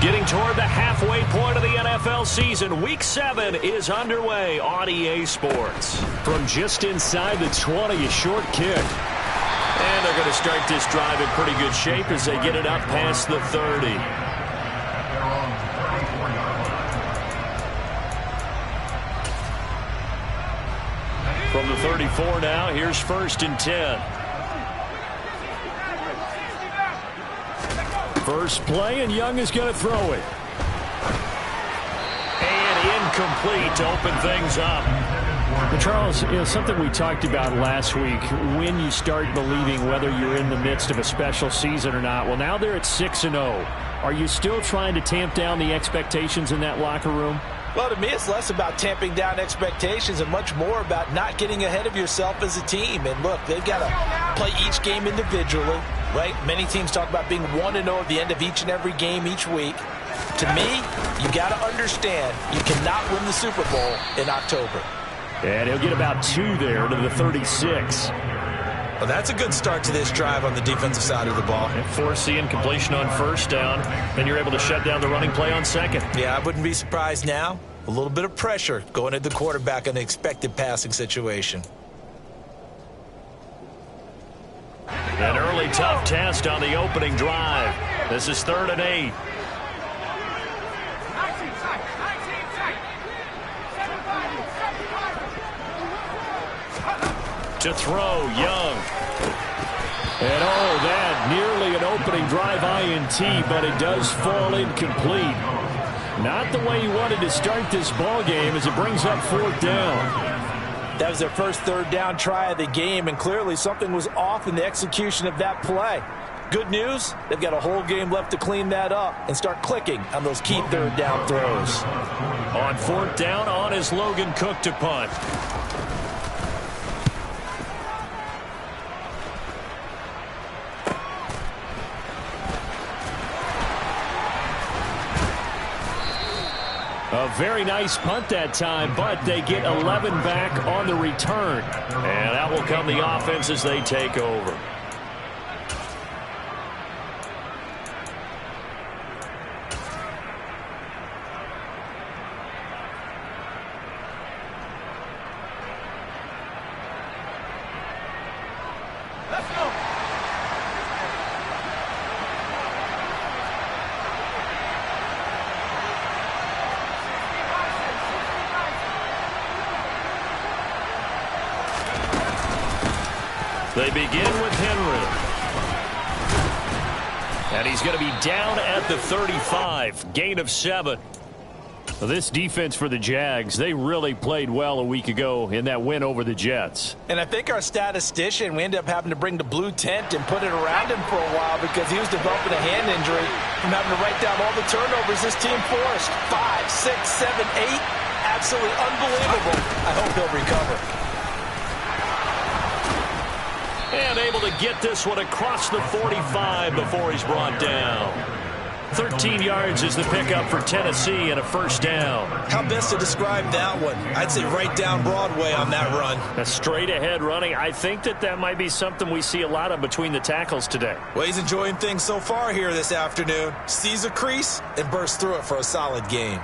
Getting toward the halfway point of the NFL season, Week 7 is underway on EA Sports. From just inside the 20, a short kick. And they're going to start this drive in pretty good shape as they get it up past the 30. From the 34 now, here's 1st and 10. First play, and Young is going to throw it. And incomplete to open things up. But Charles, something we talked about last week, when you start believing whether you're in the midst of a special season or not. Well, now they're at 6-0. Are you still trying to tamp down the expectations in that locker room? Well, to me, it's less about tamping down expectations and much more about not getting ahead of yourself as a team. And look, they've got to play each game individually, right? Many teams talk about being 1-0 at the end of each and every game each week. To me, you got to understand you cannot win the Super Bowl in October. And he'll get about 2 there to the 36. Well, that's a good start to this drive on the defensive side of the ball. And force the incompletion on 1st down. Then you're able to shut down the running play on 2nd. Yeah, I wouldn't be surprised now. A little bit of pressure going at the quarterback in the expected passing situation. An early tough test on the opening drive. This is 3rd and 8. To throw, Young. And that nearly an opening drive INT, but it does fall incomplete. Not the way he wanted to start this ball game as it brings up 4th down. That was their first 3rd down try of the game, and clearly something was off in the execution of that play. Good news, they've got a whole game left to clean that up and start clicking on those key 3rd down throws. On 4th down, on is Logan Cook to punt. A very nice punt that time, but they get 11 back on the return. And that will come the offense as they take over. They begin with Henry. And he's going to be down at the 35. Gain of 7. Well, this defense for the Jags, they really played well a week ago in that win over the Jets. And I think our statistician, we ended up having to bring the blue tent and put it around him for a while because he was developing a hand injury from having to write down all the turnovers this team forced. 5, 6, 7, 8. Absolutely unbelievable. I hope he'll recover. And able to get this one across the 45 before he's brought down. 13 yards is the pickup for Tennessee and a 1st down. How best to describe that one? I'd say right down Broadway on that run. A straight ahead running. I think that might be something we see a lot of between the tackles today. Well, he's enjoying things so far here this afternoon. Sees a crease and bursts through it for a solid gain.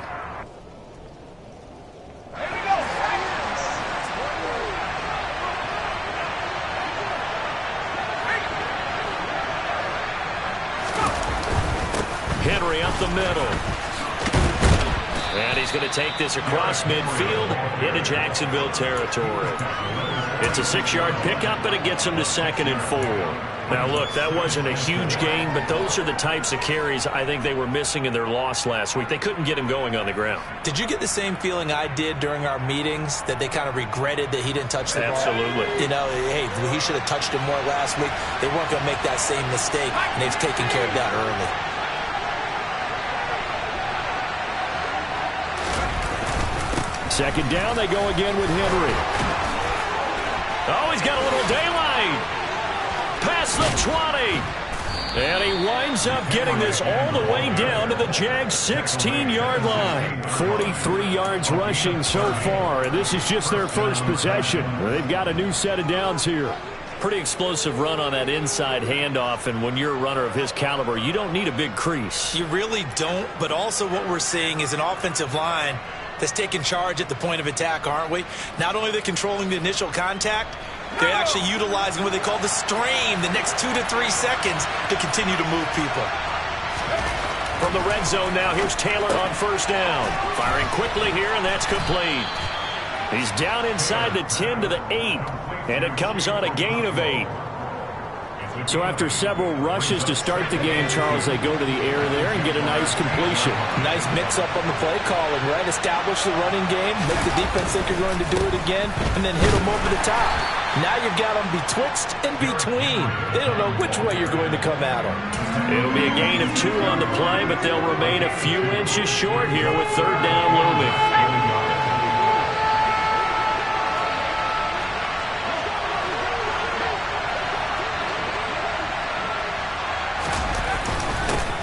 Henry up the middle. And he's going to take this across midfield into Jacksonville territory. It's a 6-yard pickup, and it gets him to 2nd and 4. Now, look, that wasn't a huge gain, but those are the types of carries I think they were missing in their loss last week. They couldn't get him going on the ground. Did you get the same feeling I did during our meetings, that they kind of regretted that he didn't touch the ball? Absolutely. You know, hey, he should have touched him more last week. They weren't going to make that same mistake, and they've taken care of that early. Second down, they go again with Henry. Oh, he's got a little daylight. Past the 20. And he winds up getting this all the way down to the Jags' 16-yard line. 43 yards rushing so far, and this is just their first possession. They've got a new set of downs here. Pretty explosive run on that inside handoff, and when you're a runner of his caliber, you don't need a big crease. You really don't, but also what we're seeing is an offensive line that's taking charge at the point of attack, aren't we? Not only are they controlling the initial contact, they're actually utilizing what they call the stream, the next 2 to 3 seconds, to continue to move people. From the red zone now, here's Taylor on first down. Firing quickly here, and that's complete. He's down inside the 10 to the 8, and it comes on a gain of 8. So after several rushes to start the game, Charles, they go to the air there and get a nice completion. Nice mix-up on the play calling, right? Establish the running game, make the defense think you're going to do it again, and then hit them over the top. Now you've got them betwixt and between. They don't know which way you're going to come at them. It'll be a gain of 2 on the play, but they'll remain a few inches short here with third down looming.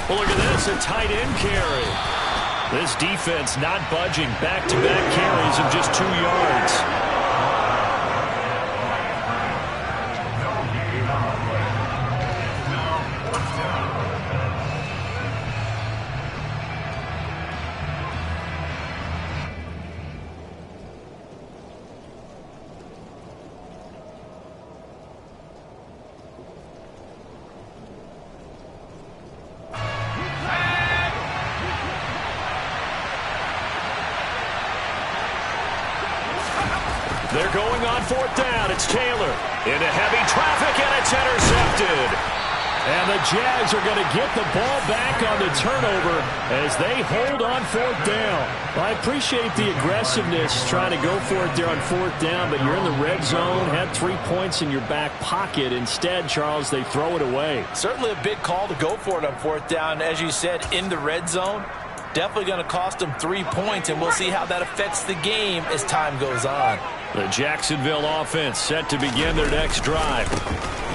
Well, look at this, a tight end carry. This defense not budging. Back-to-back carries of just 2 yards. They're going on fourth down. It's Taylor into heavy traffic, and it's intercepted. And the Jags are going to get the ball back on the turnover as they hold on fourth down. Well, I appreciate the aggressiveness trying to go for it there on fourth down, but you're in the red zone, had 3 points in your back pocket. Instead, Charles, they throw it away. Certainly a big call to go for it on fourth down. As you said, in the red zone, definitely going to cost them 3 points, and we'll see how that affects the game as time goes on. The Jacksonville offense set to begin their next drive.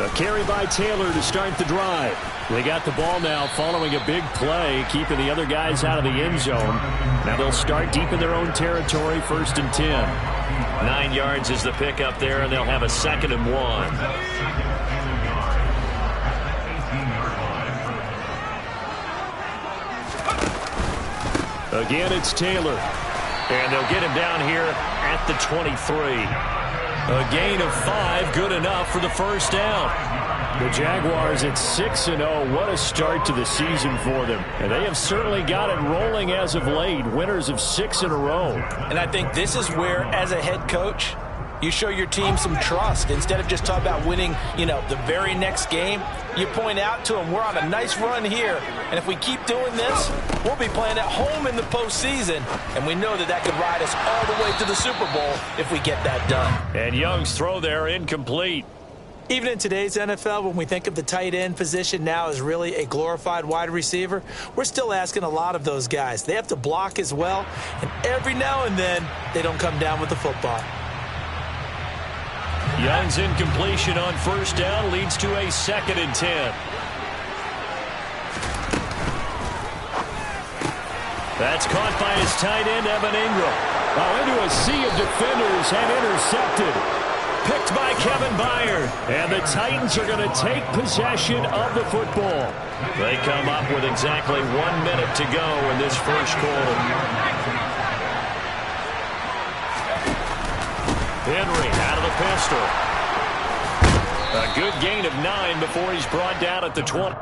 A carry by Taylor to start the drive. They got the ball now following a big play, keeping the other guys out of the end zone. Now they'll start deep in their own territory, 1st and 10. 9 yards is the pickup there, and they'll have a 2nd and 1. Again, it's Taylor. And they'll get him down here at the 23. A gain of 5, good enough for the first down. The Jaguars at 6-0. What a start to the season for them. And they have certainly got it rolling as of late. Winners of 6 in a row. And I think this is where, as a head coach, you show your team some trust. Instead of just talking about winning, the very next game, you point out to them, we're on a nice run here, and if we keep doing this, we'll be playing at home in the postseason, and we know that could ride us all the way to the Super Bowl if we get that done. And Young's throw there incomplete. Even in today's NFL, when we think of the tight end position now as really a glorified wide receiver, we're still asking a lot of those guys. They have to block as well, and every now and then, they don't come down with the football. Young's incompletion on first down leads to a 2nd and 10. That's caught by his tight end, Evan Ingram. Into a sea of defenders and intercepted. Picked by Kevin Byard. And the Titans are going to take possession of the football. They come up with exactly 1 minute to go in this first quarter. Henry out of the pistol. A good gain of 9 before he's brought down at the 20.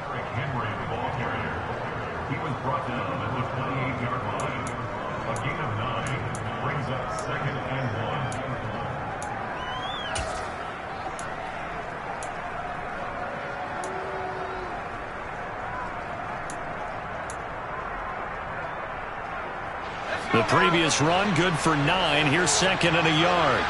Eric Henry, the ball carrier. He was brought down at the 28-yard line. A gain of 9 brings up 2nd and 1. The previous run, good for 9. Here's 2nd and a yard.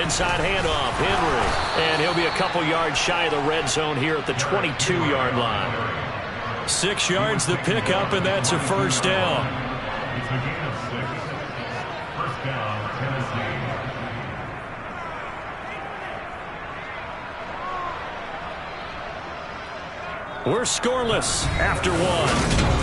Inside handoff, Henry. And he'll be a couple yards shy of the red zone here at the 22-yard line. 6 yards the pickup, and that's a first down. We're scoreless after one.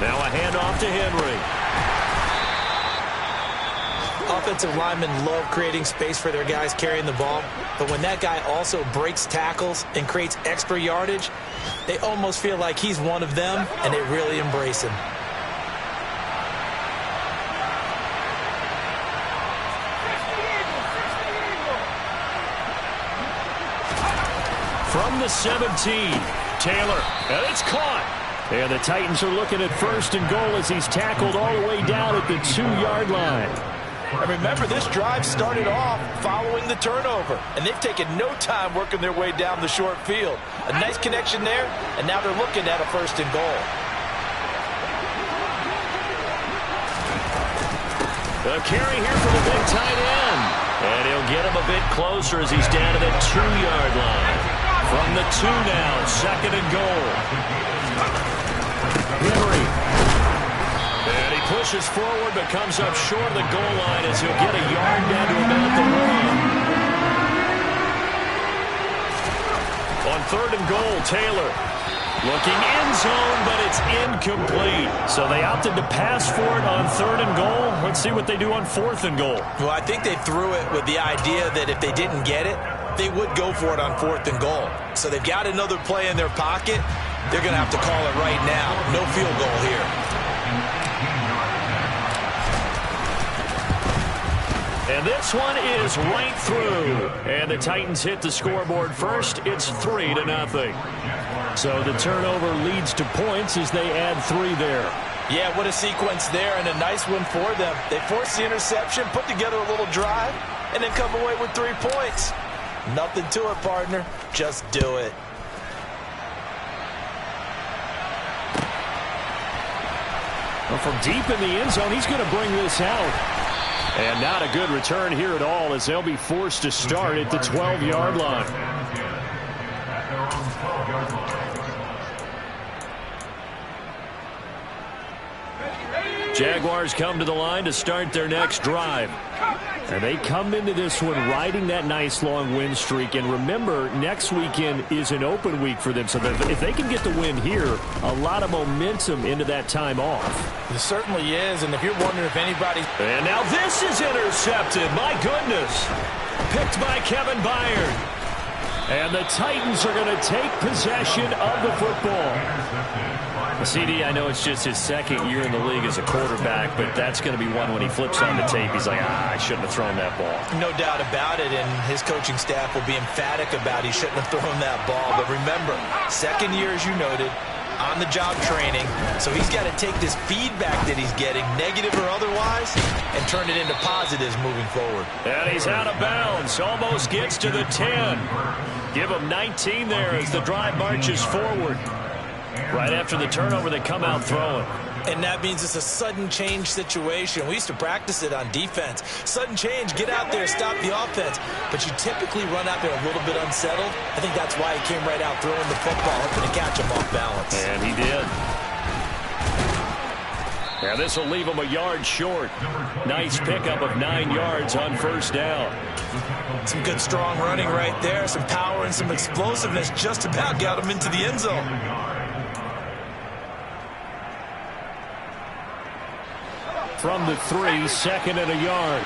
Now a handoff to Henry. Offensive linemen love creating space for their guys carrying the ball, but when that guy also breaks tackles and creates extra yardage, they almost feel like he's one of them, and they really embrace him. From the 17, Taylor, and it's caught. And the Titans are looking at first and goal as he's tackled all the way down at the 2-yard line. And remember, this drive started off following the turnover, and they've taken no time working their way down the short field. A nice connection there, and now they're looking at a first and goal. The carry here for the big tight end. And he'll get him a bit closer as he's down to the 2-yard line. From the 2 now, second and goal. Henry. And he pushes forward but comes up short of the goal line as he'll get a yard down to about the 1. On third and goal, Taylor. Looking end zone, but it's incomplete. So they opted to pass for it on third and goal. Let's see what they do on fourth and goal. Well, I think they threw it with the idea that if they didn't get it, they would go for it on fourth and goal. So they've got another play in their pocket. They're going to have to call it right now. No field goal here. And this one is right through. And the Titans hit the scoreboard first. It's 3-0. So the turnover leads to points as they add 3 there. Yeah, what a sequence there, and a nice one for them. They forced the interception, put together a little drive, and then come away with 3 points. Nothing to it, partner. Just do it. Well, from deep in the end zone, he's going to bring this out. And not a good return here at all as they'll be forced to start at the 12-yard line. Jaguars come to the line to start their next drive. And they come into this one riding that nice long win streak. And remember, next weekend is an open week for them. So if they can get the win here, a lot of momentum into that time off. It certainly is. And if you're wondering if anybody... And now this is intercepted. My goodness. Picked by Kevin Byard. And the Titans are going to take possession of the football. CD, I know it's just his second year in the league as a quarterback, but that's going to be one when he flips on the tape. He's like, I shouldn't have thrown that ball. No doubt about it, and his coaching staff will be emphatic about he shouldn't have thrown that ball. But remember, second year, as you noted, on-the-job training, so he's got to take this feedback that he's getting, negative or otherwise, and turn it into positives moving forward. And he's out of bounds, almost gets to the 10. Give him 19 there as the drive marches forward. Right after the turnover, they come out throwing. And that means it's a sudden change situation. We used to practice it on defense. Sudden change, get out there, stop the offense. But you typically run out there a little bit unsettled. I think that's why he came right out throwing the football, hoping to catch him off balance. And he did. Now this will leave him a yard short. Nice pickup of 9 yards on first down. Some good strong running right there. Some power and some explosiveness just about got him into the end zone. From the 3, second and a yard.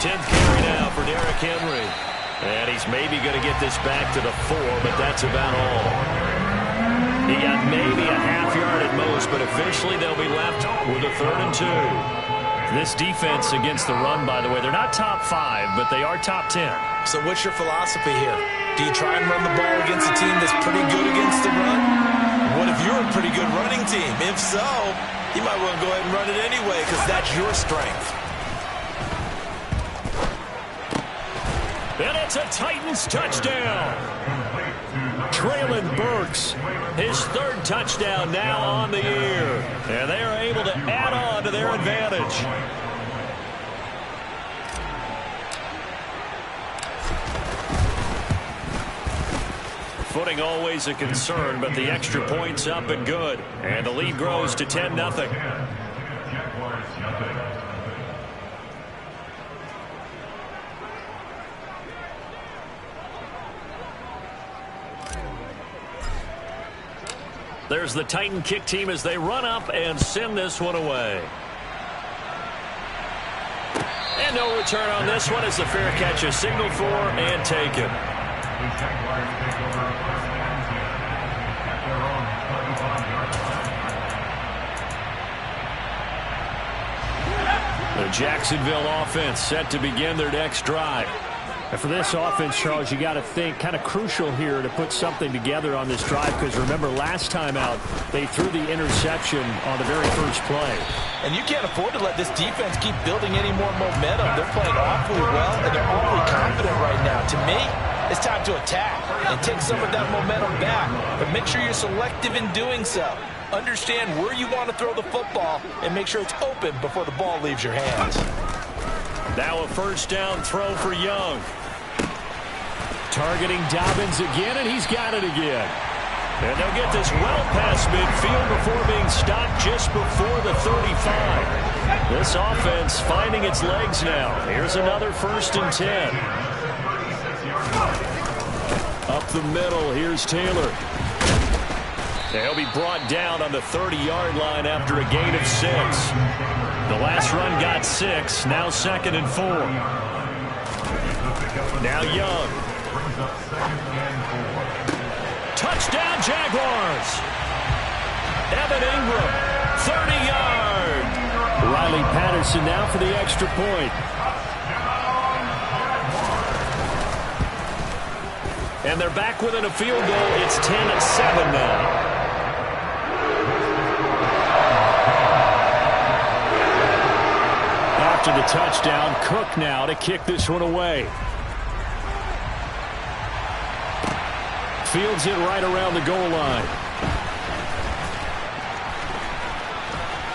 Tenth carry now for Derrick Henry. And he's maybe going to get this back to the 4, but that's about all. He got maybe a half yard at most, but officially they'll be left with a 3rd and 2. This defense against the run, by the way, they're not top 5, but they are top 10. So what's your philosophy here? Do you try and run the ball against a team that's pretty good against the run? What if you're a pretty good running team? If so, you might want to go ahead and run it anyway because that's your strength. And it's a Titans touchdown. Treylon Burks, his third touchdown now on the year. And they are able to add on to their advantage. Footing always a concern, but the extra point's up and good. And the lead grows to 10-0. There's the Titan kick team as they run up and send this one away. And no return on this one as the fair catch is signaled for and taken. The Jacksonville offense set to begin their next drive. And for this offense, Charles, you got to think kind of crucial here to put something together on this drive, because remember last time out they threw the interception on the very first play. And you can't afford to let this defense keep building any more momentum. They're playing awfully well, and they're awfully confident right now. To me, it's time to attack and take some of that momentum back. But make sure you're selective in doing so. Understand where you want to throw the football and make sure it's open before the ball leaves your hands. Now a first down throw for Young. Targeting Dobbins again, and he's got it again. And they'll get this well past midfield before being stopped just before the 35. This offense finding its legs now. Here's another 1st and 10. Up the middle, here's Taylor. They'll be brought down on the 30-yard line after a gain of 6. The last run got 6, now 2nd and 4. Now Young. Touchdown Jaguars. Evan Ingram, 30-yard. Riley Patterson now for the extra point. And they're back within a field goal. It's 10-7 now. After the touchdown, Cook now to kick this one away. Fields it right around the goal line.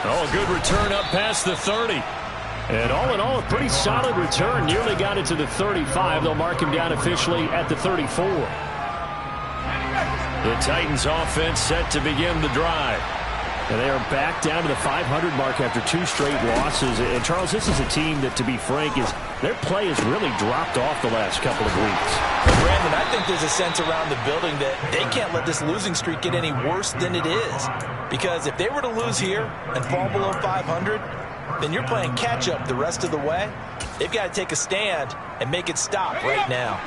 Oh, a good return up past the 30. And all in all, a pretty solid return. Nearly got it to the 35. They'll mark him down officially at the 34. The Titans offense set to begin the drive. And they are back down to the 500 mark after 2 straight losses. And, Charles, this is a team that, to be frank, their play has really dropped off the last couple of weeks. Brandon, I think there's a sense around the building that they can't let this losing streak get any worse than it is. Because if they were to lose here and fall below 500, then you're playing catch-up the rest of the way. They've got to take a stand and make it stop right now.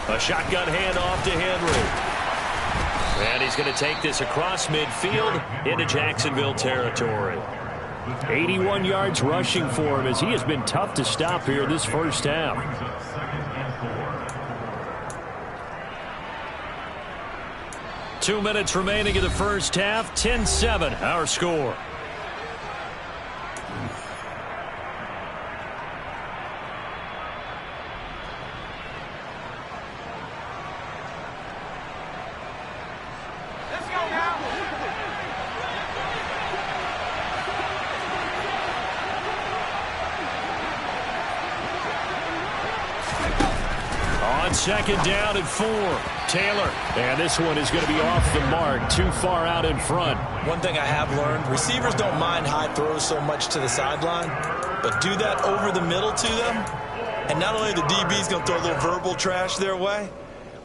A shotgun handoff to Henry. And he's going to take this across midfield into Jacksonville territory. 81 yards rushing for him as he has been tough to stop here this first half. 2 minutes remaining in the first half. 10-7 our score. Second down and 4. Taylor. And this one is going to be off the mark. Too far out in front. One thing I have learned, receivers don't mind high throws so much to the sideline, but do that over the middle to them, and not only the DB's going to throw a little verbal trash their way,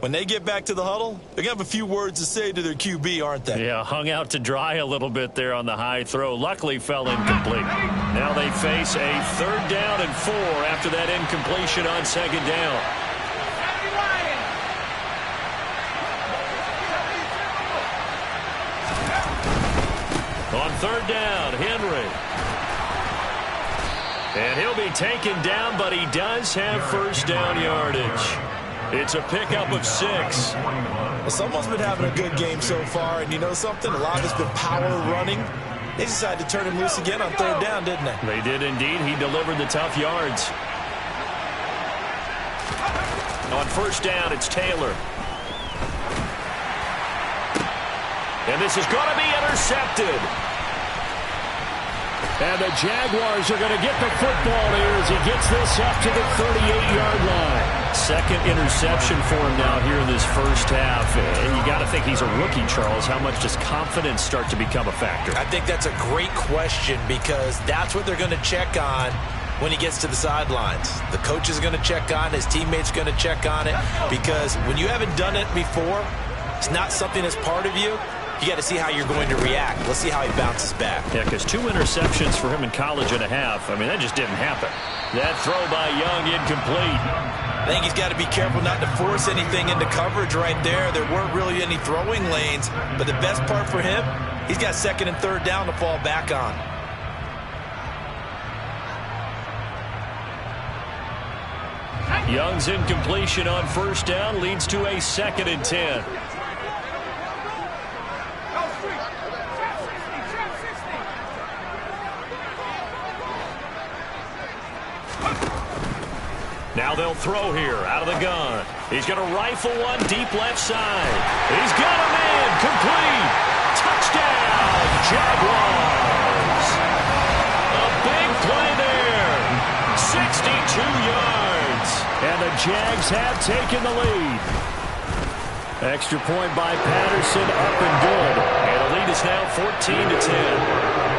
when they get back to the huddle, they're going to have a few words to say to their QB, aren't they? Yeah, hung out to dry a little bit there on the high throw. Luckily fell incomplete. Now they face a 3rd down and 4 after that incompletion on 2nd down. On 3rd down, Henry. And he'll be taken down, but he does have first down yardage. It's a pickup of 6. Well, someone's been having a good game so far, and you know something? A lot of it's been power running. They decided to turn him loose again on third down, didn't they? They did indeed. He delivered the tough yards. On first down, it's Taylor. And this is going to be intercepted. And the Jaguars are going to get the football here as he gets this up to the 38-yard line. Second interception for him now here in this first half. And you got to think he's a rookie, Charles. How much does confidence start to become a factor? I think that's a great question because that's what they're going to check on when he gets to the sidelines. The coach is going to check on it. His teammates are going to check on it because when you haven't done it before, it's not something that's part of you. You got to see how you're going to react. Let's see how he bounces back. Yeah, because 2 interceptions for him in college and a half. I mean, that just didn't happen. That throw by Young incomplete. I think he's got to be careful not to force anything into coverage right there. There weren't really any throwing lanes, but the best part for him, he's got second and third down to fall back on. Young's incompletion on first down leads to a 2nd and 10. Now they'll throw here out of the gun. He's going to rifle one deep left side. He's got a man complete. Touchdown, Jaguars. A big play there. 62 yards. And the Jags have taken the lead. Extra point by Patterson, up and good. And the lead is now 14-10.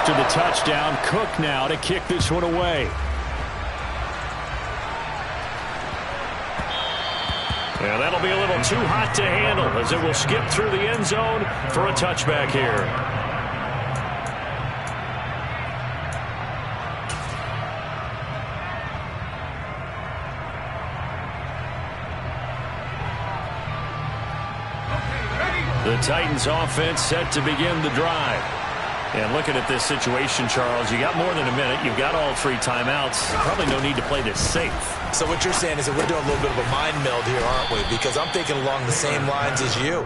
After the touchdown, Cook now to kick this one away. And that'll be a little too hot to handle as it will skip through the end zone for a touchback here. The Titans offense set to begin the drive. And looking at this situation, Charles, you got more than a minute. You've got all 3 timeouts. Probably no need to play this safe. So what you're saying is that we're doing a little bit of a mind meld here, aren't we? Because I'm thinking along the same lines as you.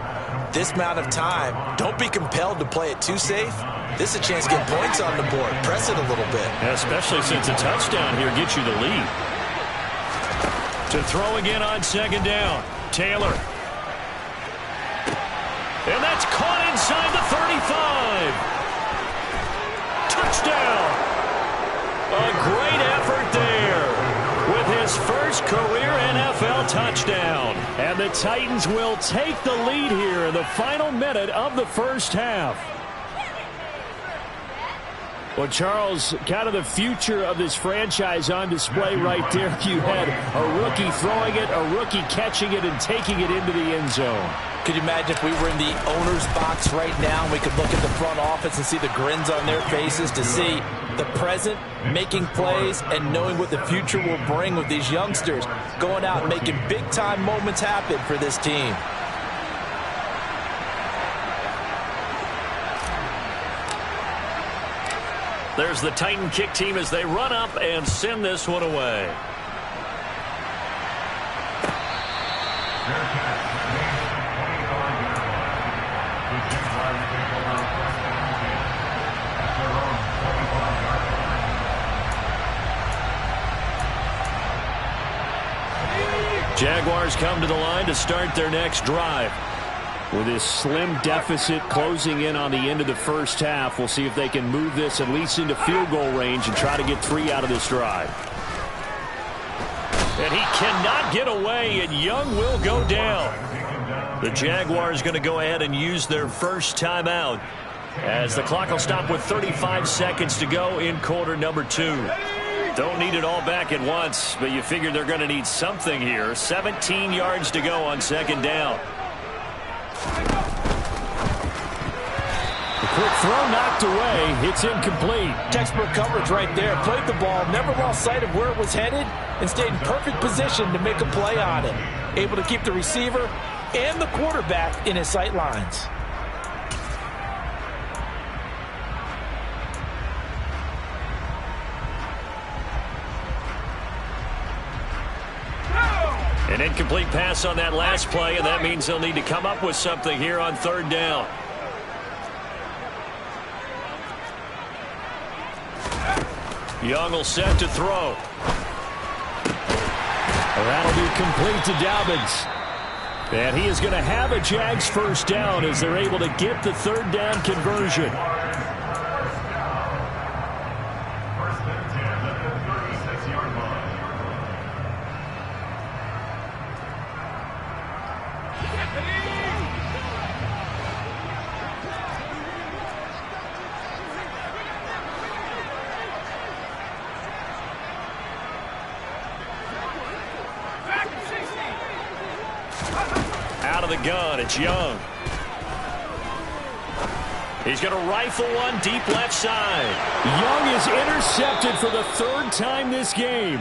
This amount of time, don't be compelled to play it too safe. This is a chance to get points on the board. Press it a little bit. And especially since a touchdown here gets you the lead. To throw again on second down. Taylor. And that's caught inside the 35. Touchdown! A great effort there with his first career NFL touchdown. And the Titans will take the lead here in the final minute of the first half. Well, Charles, kind of the future of this franchise on display right there. You had a rookie throwing it, a rookie catching it, and taking it into the end zone. Could you imagine if we were in the owner's box right now and we could look at the front office and see the grins on their faces to see the present making plays and knowing what the future will bring with these youngsters going out and making big-time moments happen for this team. There's the Titan kick team as they run up and send this one away. Jaguars come to the line to start their next drive. With this slim deficit closing in on the end of the first half, we'll see if they can move this at least into field goal range and try to get 3 out of this drive. And he cannot get away, and Young will go down. The Jaguars going to go ahead and use their first timeout as the clock will stop with 35 seconds to go in quarter number 2. Don't need it all back at once, but you figure they're going to need something here. 17 yards to go on second down. The quick throw knocked away. It's incomplete. Textbook coverage right there. Played the ball, never lost sight of where it was headed, and stayed in perfect position to make a play on it. Able to keep the receiver and the quarterback in his sight lines. An incomplete pass on that last play, and that means they'll need to come up with something here on third down. Young will set to throw. That'll be complete to Dobbins. And he is going to have a Jags first down as they're able to get the third down conversion. First and 10 at the 36-yard line. Out of the gun, it's Young. He's going to rifle one deep left side. Young is intercepted for the third time this game.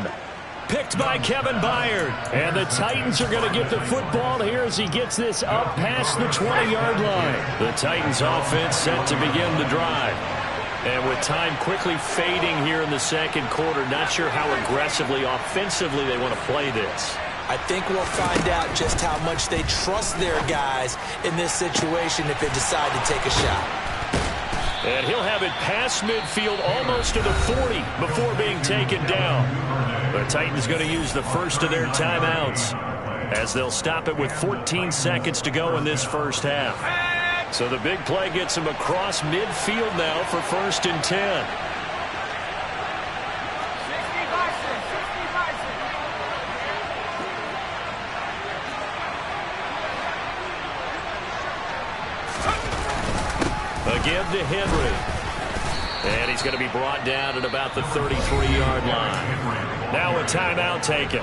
Picked by Kevin Byard. And the Titans are going to get the football here as he gets this up past the 20-yard line. The Titans offense set to begin the drive. And with time quickly fading here in the second quarter, not sure how aggressively, offensively they want to play this. I think we'll find out just how much they trust their guys in this situation if they decide to take a shot. And he'll have it past midfield almost to the 40 before being taken down. The Titans going to use the first of their timeouts as they'll stop it with 14 seconds to go in this first half. So the big play gets him across midfield now for 1st and 10. Again to Henry. And he's going to be brought down at about the 33-yard line. Now a timeout taken.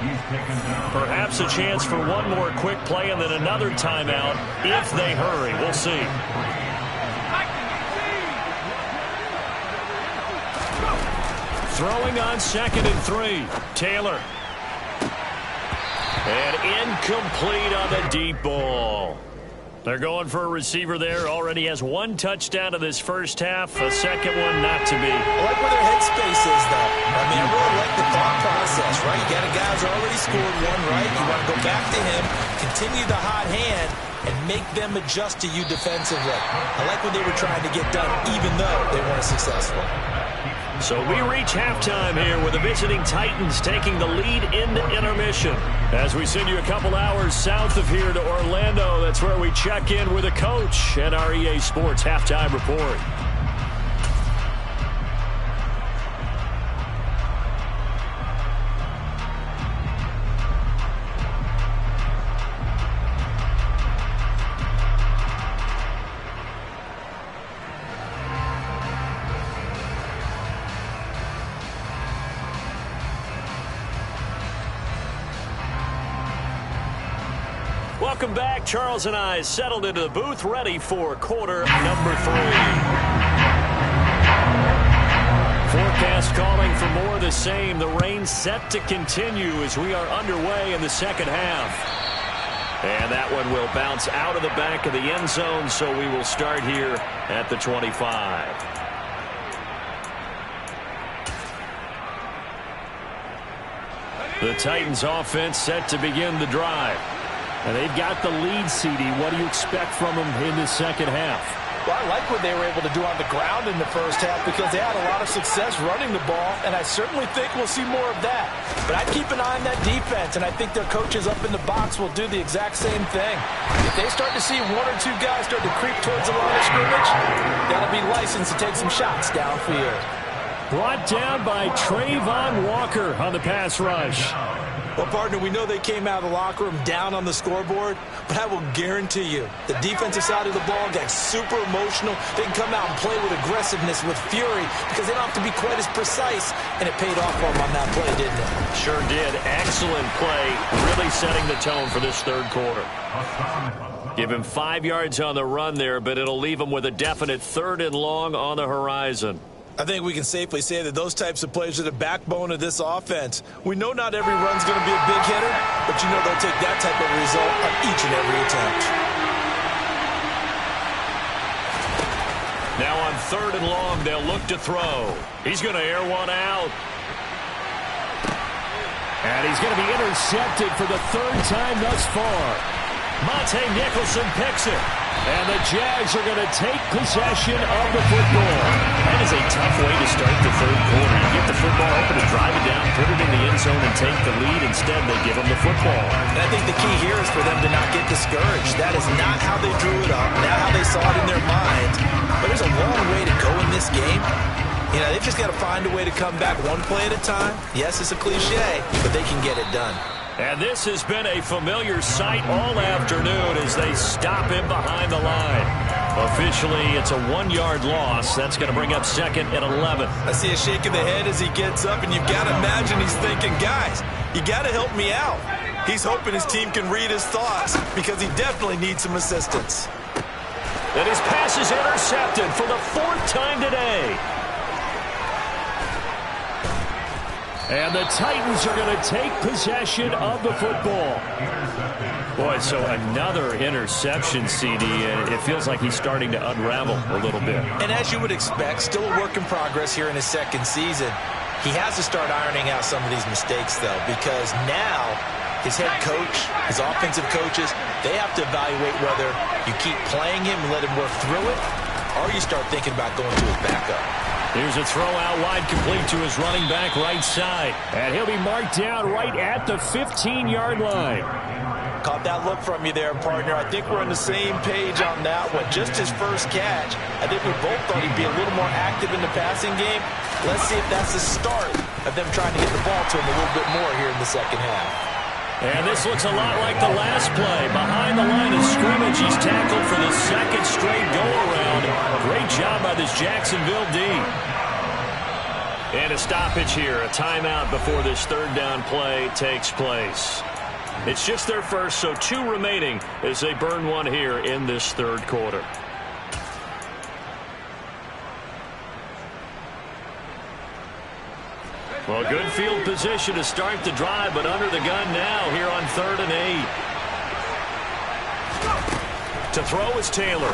Perhaps a chance for one more quick play and then another timeout if they hurry. We'll see. Throwing on 2nd and 3. Taylor. And incomplete on the deep ball. They're going for a receiver there. Already has one touchdown in this first half. A second one not to be. I like where their headspace is, though. I mean, I really like the thought process, right? You got a guy who's already scored one, right? You want to go back to him, continue the hot hand, and make them adjust to you defensively. I like what they were trying to get done, even though they weren't successful. So we reach halftime here with the visiting Titans taking the lead into intermission. As we send you a couple hours south of here to Orlando, that's where we check in with a coach at our EA Sports Halftime Report. Welcome back. Charles and I settled into the booth, ready for quarter number 3. Forecast calling for more of the same. The rain set to continue as we are underway in the second half. And that one will bounce out of the back of the end zone, so we will start here at the 25. The Titans offense set to begin the drive. And they've got the lead, CD. What do you expect from them in the second half? Well, I like what they were able to do on the ground in the first half because they had a lot of success running the ball, and I certainly think we'll see more of that. But I'd keep an eye on that defense, and I think their coaches up in the box will do the exact same thing. If they start to see one or two guys start to creep towards the line of scrimmage, that'll be licensed to take some shots downfield. Brought down by Trayvon Walker on the pass rush. Well, partner, we know they came out of the locker room down on the scoreboard, but I will guarantee you the defensive side of the ball got super emotional. They can come out and play with aggressiveness, with fury, because they don't have to be quite as precise, and it paid off for them on that play, didn't it? Sure did. Excellent play, really setting the tone for this third quarter. Give him 5 yards on the run there, but it'll leave him with a definite 3rd and long on the horizon. I think we can safely say that those types of plays are the backbone of this offense. We know not every run's going to be a big hitter, but you know they'll take that type of result on each and every attempt. Now on 3rd and long, they'll look to throw. He's going to air one out. And he's going to be intercepted for the third time thus far. Monte Nicholson picks it. And the Jags are going to take possession of the football. That is a tough way to start the third quarter. You get the football open to drive it down, put it in the end zone, and take the lead. Instead, they give them the football. And I think the key here is for them to not get discouraged. That is not how they drew it up, not how they saw it in their minds. But there's a long way to go in this game. You know, they've just got to find a way to come back one play at a time. Yes, it's a cliche, but they can get it done. And this has been a familiar sight all afternoon as they stop him behind the line. Officially, it's a 1-yard loss. That's going to bring up 2nd and 11. I see a shake of the head as he gets up, and you've got to imagine he's thinking, guys, you got to help me out. He's hoping his team can read his thoughts because he definitely needs some assistance. And his pass is intercepted for the 4th time today. And the Titans are going to take possession of the football. Boy, so another interception, CD. It feels like he's starting to unravel a little bit. And as you would expect, still a work in progress here in his second season. He has to start ironing out some of these mistakes, though, because now his head coach, his offensive coaches, they have to evaluate whether you keep playing him and let him work through it, or you start thinking about going to his backup. Here's a throw out wide, complete to his running back right side. And he'll be marked down right at the 15-yard line. Caught that look from you there, partner. I think we're on the same page on that one. Just his first catch. I think we both thought he'd be a little more active in the passing game. Let's see if that's the start of them trying to get the ball to him a little bit more here in the second half. And this looks a lot like the last play. Behind the line of scrimmage, he's tackled for the 2nd straight go-around. Great job by this Jacksonville D. And a stoppage here, a timeout before this 3rd down play takes place. It's just their first, so 2 remaining as they burn one here in this 3rd quarter. Well, good field position to start the drive, but under the gun now here on 3rd and 8. To throw is Taylor.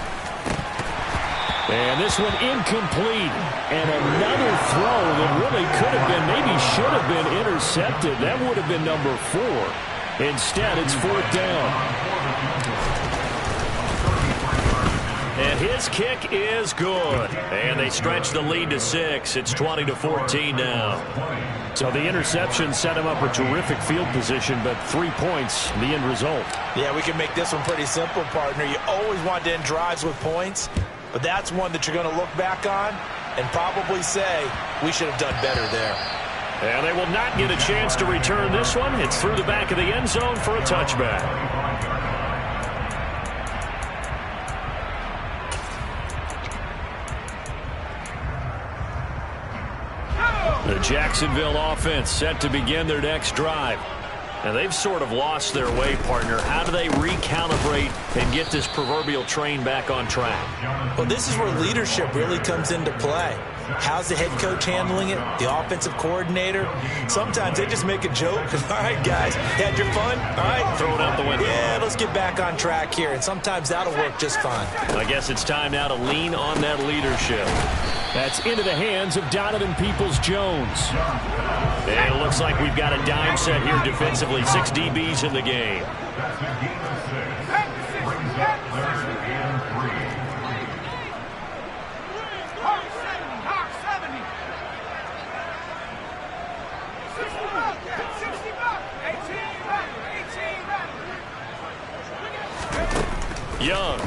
And this one incomplete. And another throw that really could have been, maybe should have been intercepted. That would have been number 4. Instead, it's 4th down. And his kick is good. And they stretch the lead to 6. It's 20-14 now. So the interception set him up a terrific field position, but 3 points, the end result. Yeah, we can make this one pretty simple, partner. You always want to end drives with points, but that's one that you're going to look back on and probably say, we should have done better there. And they will not get a chance to return this one. It's through the back of the end zone for a touchback. The Jacksonville offense set to begin their next drive. And they've sort of lost their way, partner. How do they recalibrate and get this proverbial train back on track? Well, this is where leadership really comes into play. How's the head coach handling it? The offensive coordinator? Sometimes they just make a joke. All right, guys, had your fun? All right. Throw it out the window. Yeah, let's get back on track here. And sometimes that'll work just fine. I guess it's time now to lean on that leadership. That's into the hands of Donovan Peoples-Jones. And it looks like we've got a dime set here defensively. 6 DBs in the game. Young.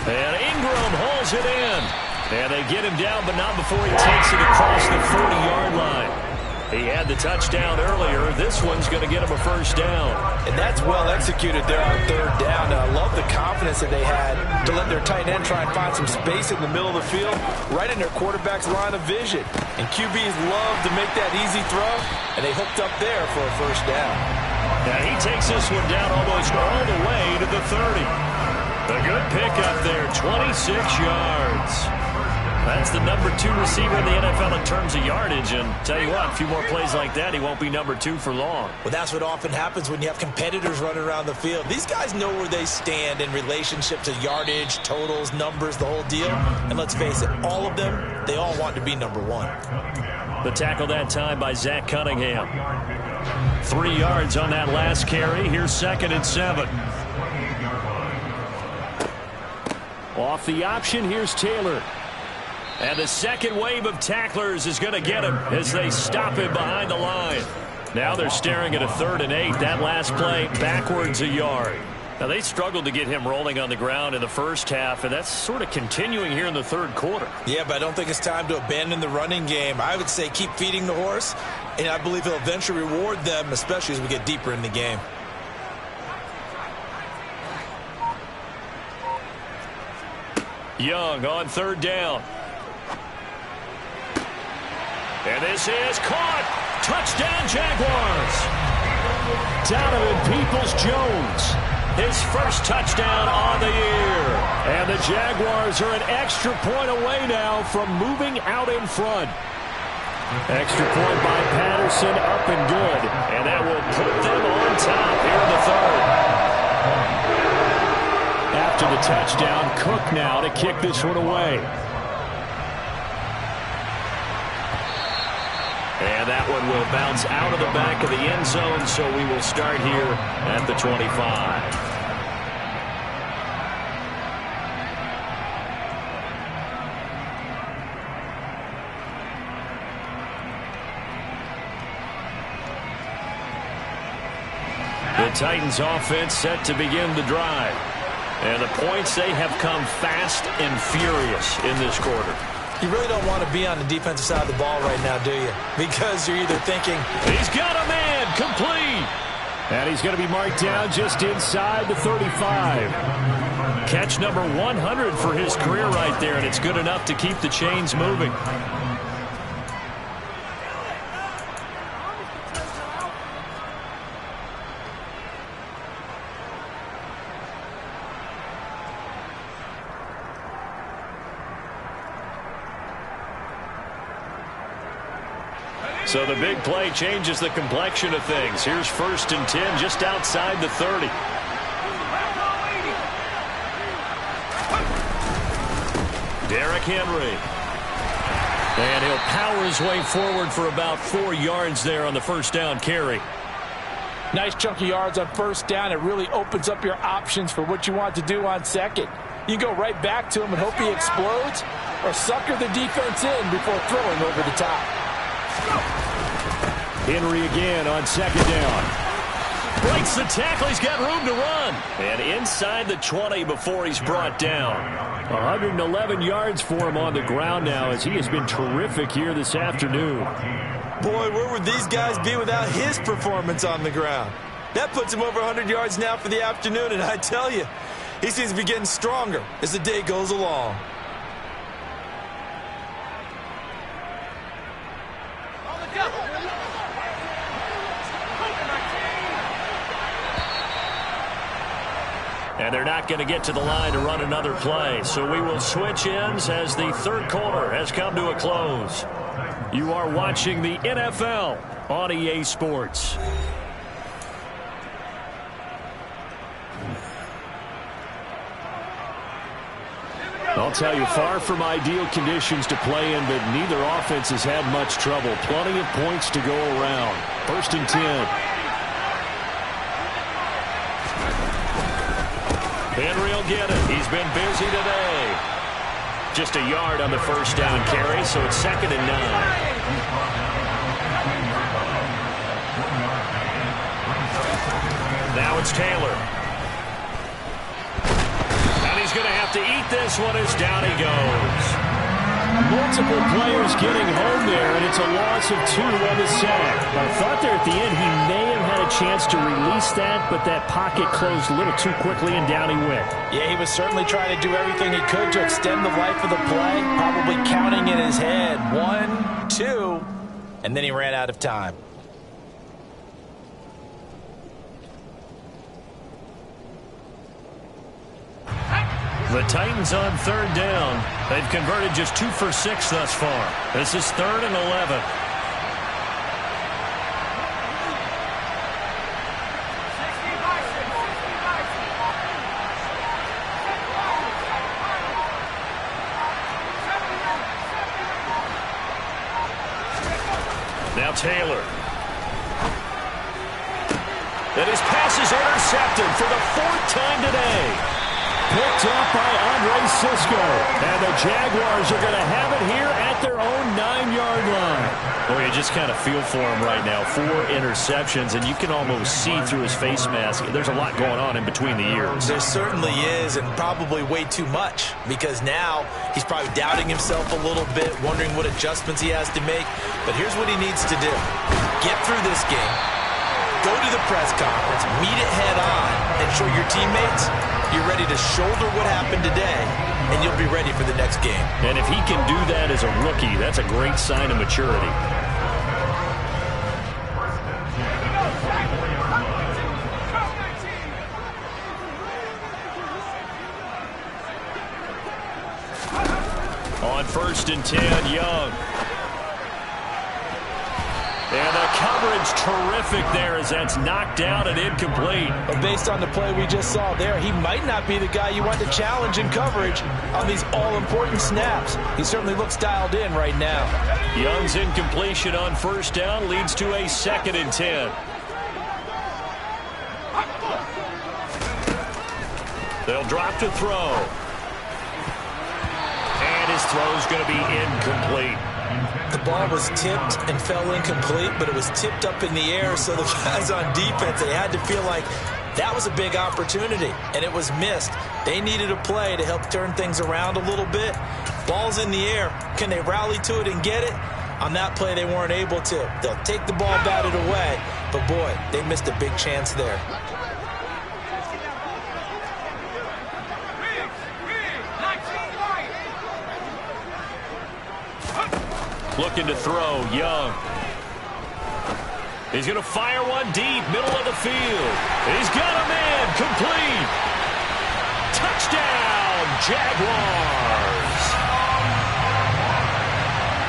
And Ingram hauls it in. And they get him down, but not before he takes it across the 40-yard line. He had the touchdown earlier. This one's going to get him a first down. And that's well executed there on 3rd down. And I love the confidence that they had to let their tight end try and find some space in the middle of the field, right in their quarterback's line of vision. And QBs love to make that easy throw, and they hooked up there for a first down. Now he takes this one down almost all the way to the 30. A good pickup there, 26 yards. That's the number 2 receiver in the NFL in terms of yardage. And tell you what, a few more plays like that, he won't be number 2 for long. Well, that's what often happens when you have competitors running around the field. These guys know where they stand in relationship to yardage, totals, numbers, the whole deal. And let's face it, all of them, they all want to be number 1. The tackle that time by Zach Cunningham. 3 yards on that last carry. Here's 2nd and 7. Off the option, here's Taylor. And the second wave of tacklers is going to get him as they stop him behind the line. Now they're staring at a 3rd and 8. That last play backwards a yard. Now they struggled to get him rolling on the ground in the first half, and that's sort of continuing here in the 3rd quarter. Yeah, but I don't think it's time to abandon the running game. I would say keep feeding the horse, and I believe he'll eventually reward them, especially as we get deeper in the game. Young on 3rd down. And this is caught. Touchdown, Jaguars. Donovan Peoples-Jones. His first touchdown on the year. And the Jaguars are an extra point away now from moving out in front. Extra point by Patterson, up and good. And that will put them on top here in the 3rd. After the touchdown, Cook now to kick this one away. And that one will bounce out of the back of the end zone, so we will start here at the 25. The Titans offense set to begin the drive. And the points, they have come fast and furious in this quarter. You really don't want to be on the defensive side of the ball right now, do you? Because you're either thinking, he's got a man, complete. And he's going to be marked down just inside the 35. Catch number 100 for his career right there, and it's good enough to keep the chains moving. So the big play changes the complexion of things. Here's 1st and 10 just outside the 30. Derrick Henry. And he'll power his way forward for about 4 yards there on the 1st down carry. nice chunky yards on 1st down. It really opens up your options for what you want to do on 2nd. You go right back to him and hope he explodes, or sucker the defense in before throwing over the top. Henry again on 2nd down. Breaks the tackle. He's got room to run. And inside the 20 before he's brought down. 111 yards for him on the ground now as he has been terrific here this afternoon. Boy, where would these guys be without his performance on the ground? That puts him over 100 yards now for the afternoon, and I tell you, he seems to be getting stronger as the day goes along. And they're not going to get to the line to run another play. So we will switch ends as the 3rd quarter has come to a close. You are watching the NFL on EA Sports. I'll tell you, far from ideal conditions to play in, but neither offense has had much trouble. Plenty of points to go around. 1st and 10. Henry will get it. He's been busy today. Just a yard on the 1st down carry, so it's 2nd and 9. Now it's Taylor. And he's going to have to eat this one as down he goes. Multiple players getting home there, and it's a loss of 2 on the sack. I thought there at the end he may have had a chance to release that, but that pocket closed a little too quickly, and down he went. Yeah, he was certainly trying to do everything he could to extend the life of the play, probably counting in his head 1, 2, and then he ran out of time. The Titans on 3rd down. They've converted just 2 for 6 thus far. This is 3rd and 11. Now Taylor. And his pass is intercepted for the 4th time today. Picked up by Andre Cisco. And the Jaguars are going to have it here at their own 9-yard line. Boy, you just kind of feel for him right now. 4 interceptions, and you can almost see through his face mask. There's a lot going on in between the ears. There certainly is, and probably way too much, because now he's probably doubting himself a little bit, wondering what adjustments he has to make. But here's what he needs to do. Get through this game. Go to the press conference, meet it head on, and show your teammates you're ready to shoulder what happened today, and you'll be ready for the next game. And if he can do that as a rookie, that's a great sign of maturity. On 1st and 10, Young. And the coverage terrific there as that's knocked down and incomplete. But based on the play we just saw there, he might not be the guy you want to challenge in coverage on these all-important snaps. He certainly looks dialed in right now. Young's incompletion on 1st down leads to a 2nd and 10. They'll drop to throw. And his throw's going to be incomplete. The ball was tipped and fell incomplete, but it was tipped up in the air, so the guys on defense, they had to feel like that was a big opportunity, and it was missed. They needed a play to help turn things around a little bit. Ball's in the air. Can they rally to it and get it? On that play, they weren't able to. They'll take the ball, bat it away, but boy, they missed a big chance there. Looking to throw, Young. He's going to fire one deep, middle of the field. He's got a man, complete. Touchdown, Jaguars.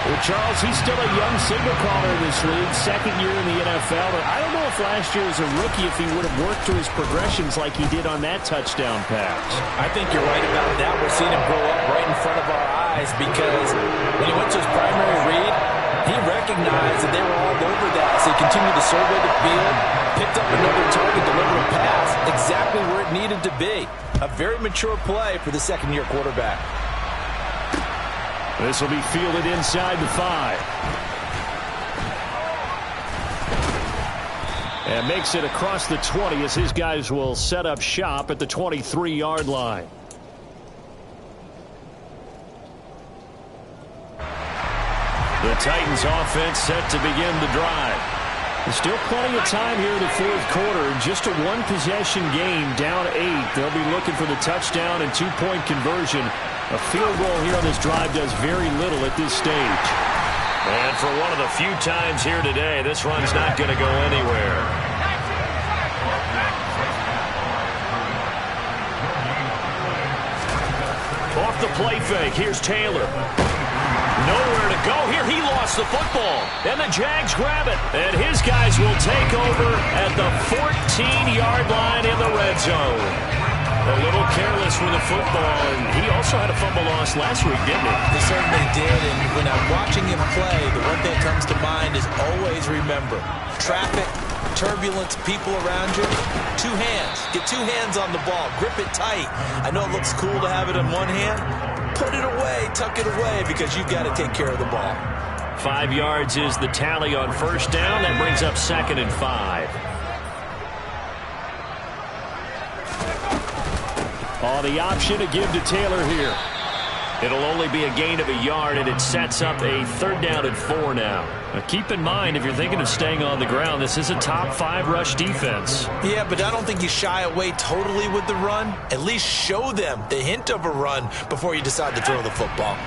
Well, Charles, he's still a young signal caller in this league, 2nd year in the NFL. But I don't know if last year as a rookie, if he would have worked through his progressions like he did on that touchdown pass. I think you're right about that. We're seeing him grow up right in front of our eyes because when he went to his primary read, he recognized that they were all over that. So he continued to survey the field, picked up another target, delivered a pass exactly where it needed to be. A very mature play for the 2nd-year quarterback. This will be fielded inside the 5. And makes it across the 20 as his guys will set up shop at the 23-yard line. The Titans offense set to begin the drive. There's still plenty of time here in the 4th quarter. Just a 1-possession game, down 8. They'll be looking for the touchdown and 2-point conversion. A field goal here on this drive does very little at this stage. And for one of the few times here today, this run's not going to go anywhere. Off the play fake, here's Taylor. Nowhere to go here. He lost the football. And the Jags grab it. And his guys will take over at the 14-yard line in the red zone. A little careless with the football, and he also had a fumble loss last week, didn't he? He certainly did, and when I'm watching him play, the one thing that comes to mind is always remember, traffic, turbulence, people around you, 2 hands. Get 2 hands on the ball. Grip it tight. I know it looks cool to have it in one hand. Put it away, tuck it away, because you've got to take care of the ball. 5 yards is the tally on 1st down. That brings up 2nd and 5. Oh, the option to give to Taylor here. It'll only be a gain of a yard, and it sets up a 3rd down and 4 now. Now keep in mind, if you're thinking of staying on the ground, this is a top 5 rush defense. Yeah, but I don't think you shy away totally with the run. At least show them the hint of a run before you decide to throw the football.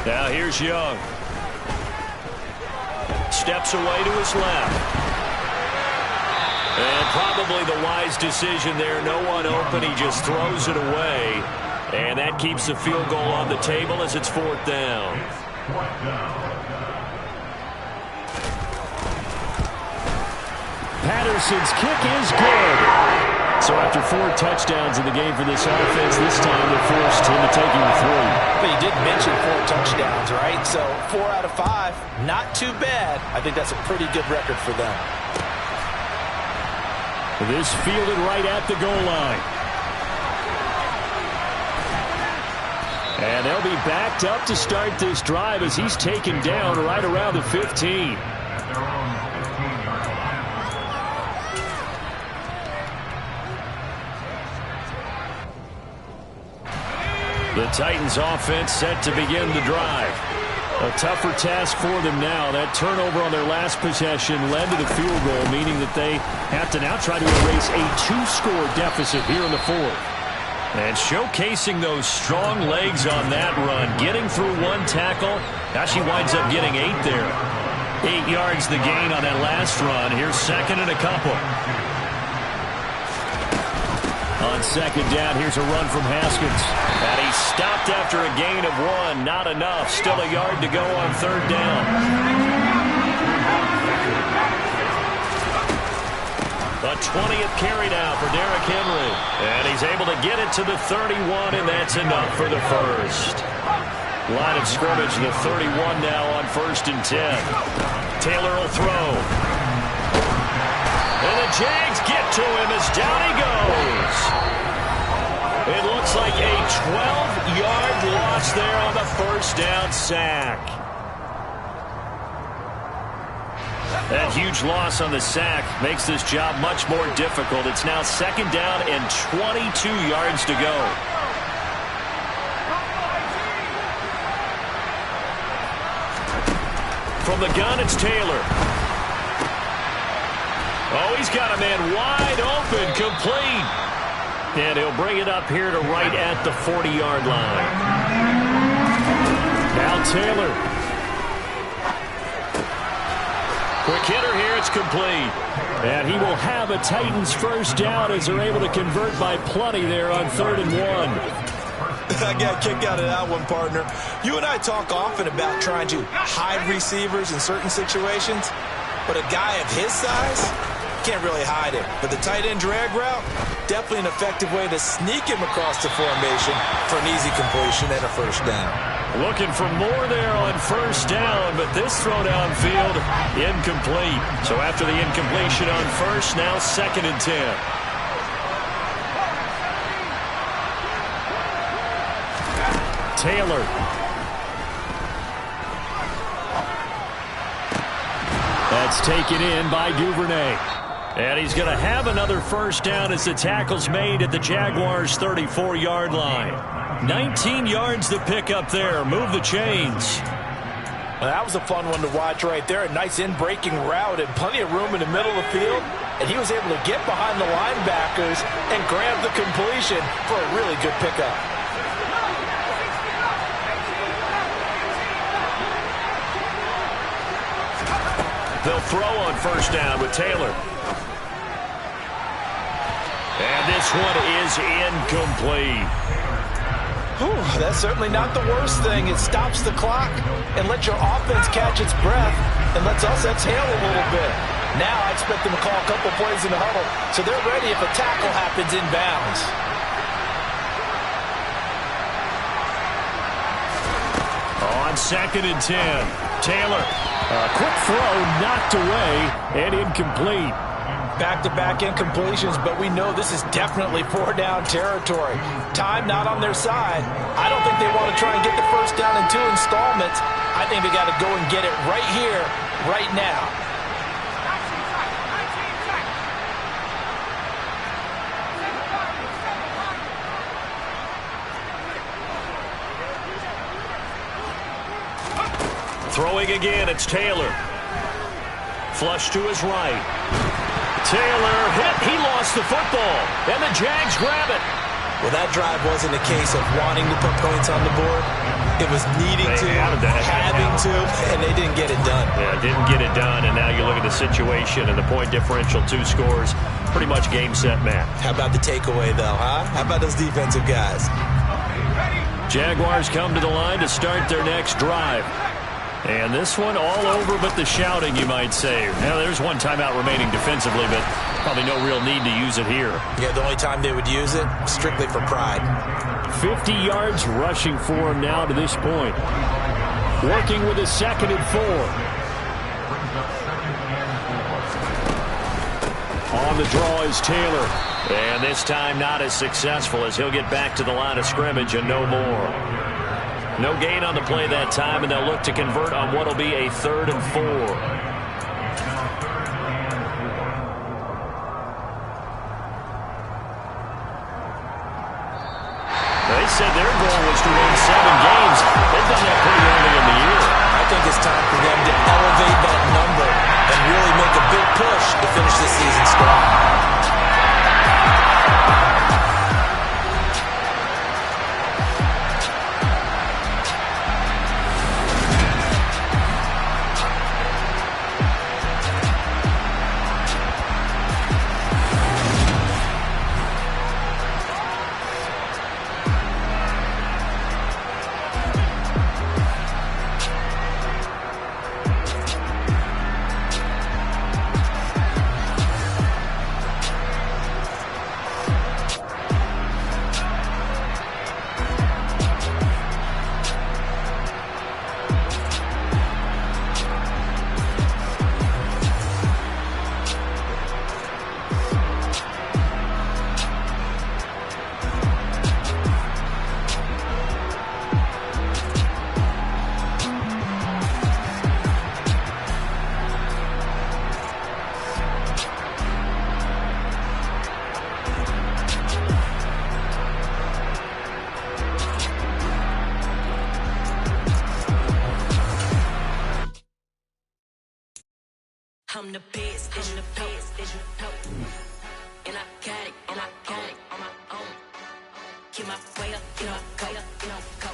Now here's Young. Steps away to his left. And probably the wise decision there. No one open. He just throws it away. And that keeps the field goal on the table as it's 4th down. Patterson's kick is good. So after 4 touchdowns in the game for this offense, this time they're forced into taking 3. But you did mention 4 touchdowns, right? So 4 out of 5, not too bad. I think that's a pretty good record for them. This fielded right at the goal line. And they'll be backed up to start this drive as he's taken down right around the 15. The Titans offense set to begin the drive. A tougher task for them now. That turnover on their last possession led to the field goal, meaning that they have to now try to erase a 2-score deficit here in the 4th. And showcasing those strong legs on that run, getting through 1 tackle. Now she winds up getting 8 there. 8 yards the gain on that last run. Here's 2nd and a couple. On 2nd down, here's a run from Haskins. And he's stopped after a gain of 1. Not enough. Still a yard to go on 3rd down. The 20th carry now for Derrick Henry. And he's able to get it to the 31, and that's enough for the first. Line of scrimmage, the 31 now on 1st and 10. Taylor will throw. And the Jags get to him as down he goes. It looks like a 12-yard loss there on the 1st down sack. That huge loss on the sack makes this job much more difficult. It's now 2nd down and 22 yards to go. From the gun, it's Taylor. Oh, he's got a man wide open, complete. And he'll bring it up here to right at the 40-yard line. Now Taylor. Quick hitter here, it's complete. And he will have a Titans 1st down as they're able to convert by plenty there on 3rd and 1. I got a kick out of that one, partner. You and I talk often about trying to hide receivers in certain situations, but a guy of his size can't really hide it. But the tight end drag route, definitely an effective way to sneak him across the formation for an easy completion and a 1st down. Looking for more there on 1st down, but this throw downfield, incomplete. So after the incompletion on 1st, now 2nd and 10. Taylor. That's taken in by Duvernay. And he's going to have another 1st down as the tackle's made at the Jaguars' 34-yard line. 19 yards to pick up there. Move the chains. Well, that was a fun one to watch right there. A nice in-breaking route and plenty of room in the middle of the field. And he was able to get behind the linebackers and grab the completion for a really good pickup. They'll throw on 1st down with Taylor. And this one is incomplete. Whew, that's certainly not the worst thing. It stops the clock and lets your offense catch its breath and lets us exhale a little bit. Now I expect them to call a couple plays in the huddle so they're ready if a tackle happens inbounds. On 2nd and 10, Taylor. A quick throw knocked away and incomplete. Back-to-back incompletions, but we know this is definitely 4-down territory. Time not on their side. I don't think they want to try and get the 1st down in 2 installments. I think they got to go and get it right here, right now. Throwing again, it's Taylor. Flush to his right. Taylor hit. He lost the football. And the Jags grab it. Well, that drive wasn't a case of wanting to put points on the board. It was needing to, having to, and they didn't get it done. Yeah, didn't get it done, and now you look at the situation and the point differential, 2 scores, pretty much game, set, match. How about the takeaway, though, huh? How about those defensive guys? Jaguars come to the line to start their next drive. And this one all over but the shouting, you might say. Now, there's one timeout remaining defensively, but probably no real need to use it here. Yeah, the only time they would use it, strictly for pride. 50 yards rushing for him now to this point. Working with a 2nd and 4. On the draw is Taylor. And this time not as successful as he'll get back to the line of scrimmage and no more. No gain on the play that time, and they'll look to convert on what will be a 3rd and 4. They said their goal was to win 7 games. They've done that pretty early in the year. I think it's time for them to elevate that number and really make a big push to finish this season strong. I'm the best, I'm the best, and I got it, and I got it on my own. Keep my way up, you know I go, you know go.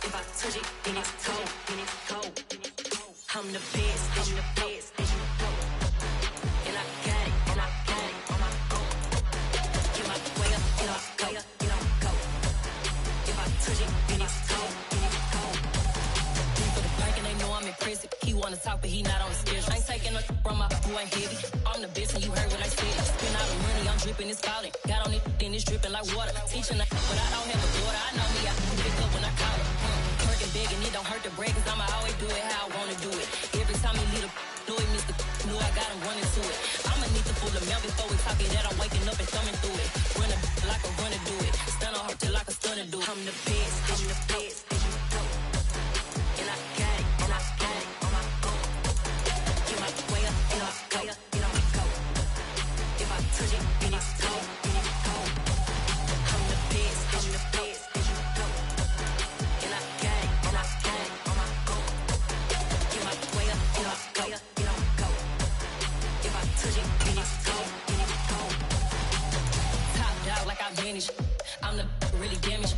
If I touch it, then it's cold, then it's cold. I'm the best, I'm the best, and I got it, and I got it on my own. Keep my way up, you know I go, you know go. If I touch it, then it's cold, then it's cold. For the bank and they know I'm impressive. He wanna talk, but he not on the schedule. I ain't taking no from my boo, ain't heavy. I'm the best, and you heard what I said. Spend all the money, I'm dripping, it's falling. Got on it, then it's dripping like water. Teaching, but I don't have a daughter. I know me, I can pick up when I call it. Working big, and it don't hurt to break, cause I'ma always do it how I wanna do it. Every time he lead a do it, Mr. Knew I got him running to it. I'ma need to pull the mail before we talk it that I'm waking up and thumbing through it. Run a like a runner do it. Stun on her till like a stunner do it. I'm the best, I'm the best. And I got it, and I got it on my own. Get my way up, and I go, you know I go. If I touch it, then it's cold, then it's cold. I'm the best, I'm the best. And I got it, and I got it on my own. Get my way up, and I go, you know I go. If I touch it, then it's cold, then it's cold. Top dog like I vanished. I'm the really damaged.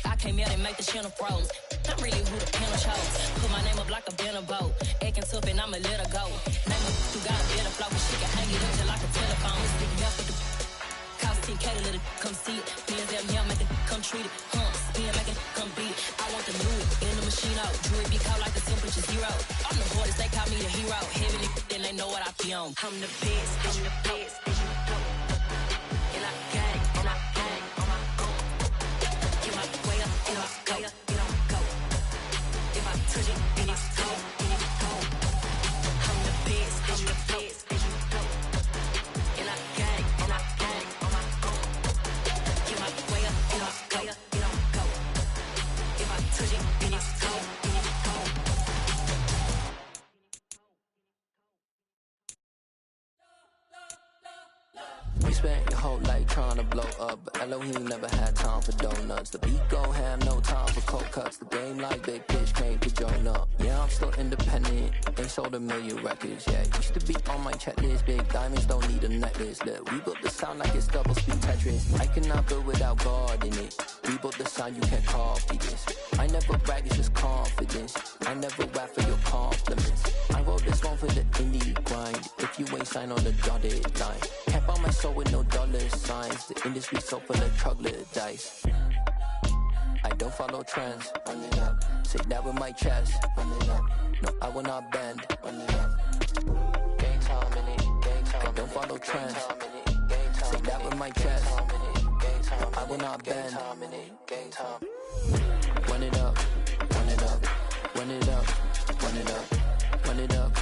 I came out and make the channel froze. I'm really who the panel chose. Put my name up like a banner boat. Acting tough and I'ma let her go. Name her who got a better flow, but she can hang it up just like a telephone. It's big enough with the cost 10K to let it come see it. Me and them here make it come treat it. Spin make it come beat it. I want the new in the machine out. Jewelry be called like the temperature 0. I'm the hardest, they call me the hero. Heavily, then they know what I be on. I'm the best, I'm the best. And I got it, and I got it on my own. Get my way up, and I go, you know go. If I touch it, then it's cold, then it's cold. I'm the best, I'm the best. And I got it, and I got it on my own. Get my way up, and I go, you know go. If I touch it, then it's cold, then it's cold. We spent your whole life trying to blow up, but Elohim never had time for donuts. The beat gon' have no time for cold cuts. The game like Big Pitch came to join up. Yeah, I'm still independent, ain't sold a million records yet. Used to be on my checklist, big diamonds don't need a necklace. Look, we built the sound like it's double speed Tetris. I cannot build without God in it. We built the sound, you can't copy this. I never brag, it's just confidence. I never rap for your compliments. I wrote this one for the indie grind. If you ain't signed on the dotted line, can't buy my soul with no dollar signs. The industry so full of troglodytes. I don't follow trends. Run it up. Say that with my chest. Run it up. No, I will not bend. Run it up. Game time in it. Game time. I don't follow trends. Say that with my chest. I will not bend. Game time. Run it up. Run it up. Run it up. Run it up. Run it up.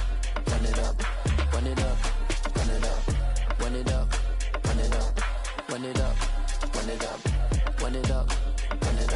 Run it up. Run it up. Run it up. Run it up. Run it up. Run it up. Run it up. Run it up.